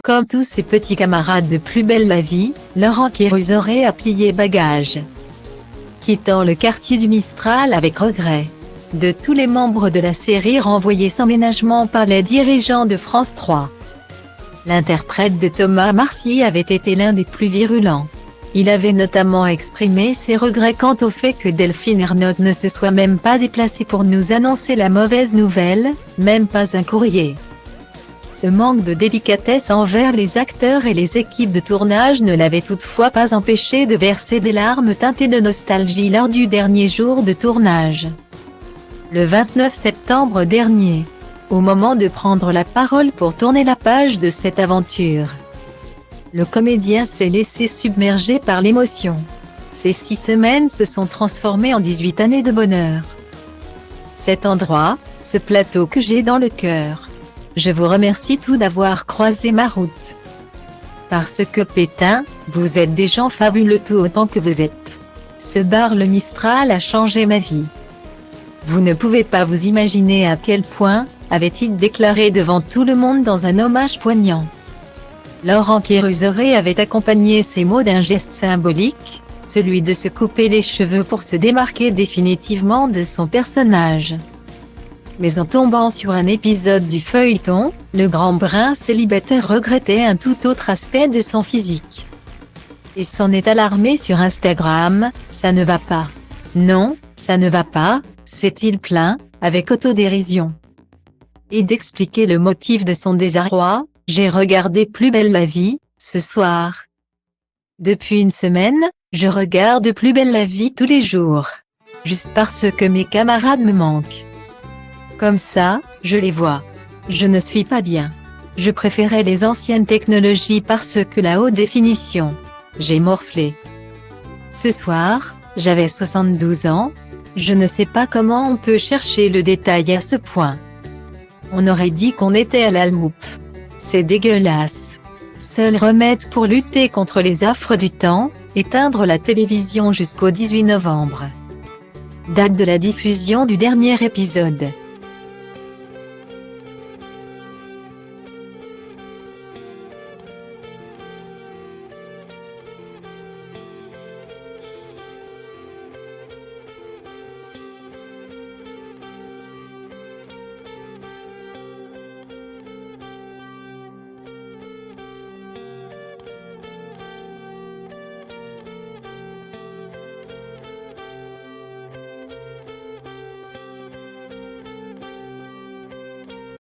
Comme tous ses petits camarades de Plus belle la vie, Laurent Kéruzoré a plié bagages, quittant le quartier du Mistral avec regret. De tous les membres de la série renvoyés sans ménagement par les dirigeants de France 3, l'interprète de Thomas Marcy avait été l'un des plus virulents. Il avait notamment exprimé ses regrets quant au fait que Delphine Ernotte ne se soit même pas déplacée pour nous annoncer la mauvaise nouvelle, même pas un courrier. Ce manque de délicatesse envers les acteurs et les équipes de tournage ne l'avait toutefois pas empêché de verser des larmes teintées de nostalgie lors du dernier jour de tournage. Le 29 septembre dernier, au moment de prendre la parole pour tourner la page de cette aventure, le comédien s'est laissé submerger par l'émotion. Ces 6 semaines se sont transformées en 18 années de bonheur. Cet endroit, ce plateau que j'ai dans le cœur. Je vous remercie tous d'avoir croisé ma route. Parce que Pétain, vous êtes des gens fabuleux tout autant que vous êtes. Ce bar le Mistral a changé ma vie. Vous ne pouvez pas vous imaginer à quel point, avait-il déclaré devant tout le monde dans un hommage poignant. Laurent Kéruzoré avait accompagné ces mots d'un geste symbolique, celui de se couper les cheveux pour se démarquer définitivement de son personnage. Mais en tombant sur un épisode du feuilleton, le grand brun célibataire regrettait un tout autre aspect de son physique. Et s'en est alarmé sur Instagram, ça ne va pas. Non, ça ne va pas, s'est-il plaint, avec autodérision. Et d'expliquer le motif de son désarroi, j'ai regardé Plus belle la vie, ce soir. Depuis une semaine, je regarde Plus belle la vie tous les jours. Juste parce que mes camarades me manquent. Comme ça, je les vois. Je ne suis pas bien. Je préférais les anciennes technologies parce que la haute définition. J'ai morflé. Ce soir, j'avais 72 ans. Je ne sais pas comment on peut chercher le détail à ce point. On aurait dit qu'on était à la loupe. C'est dégueulasse. Seul remède pour lutter contre les affres du temps, éteindre la télévision jusqu'au 18 novembre. Date de la diffusion du dernier épisode.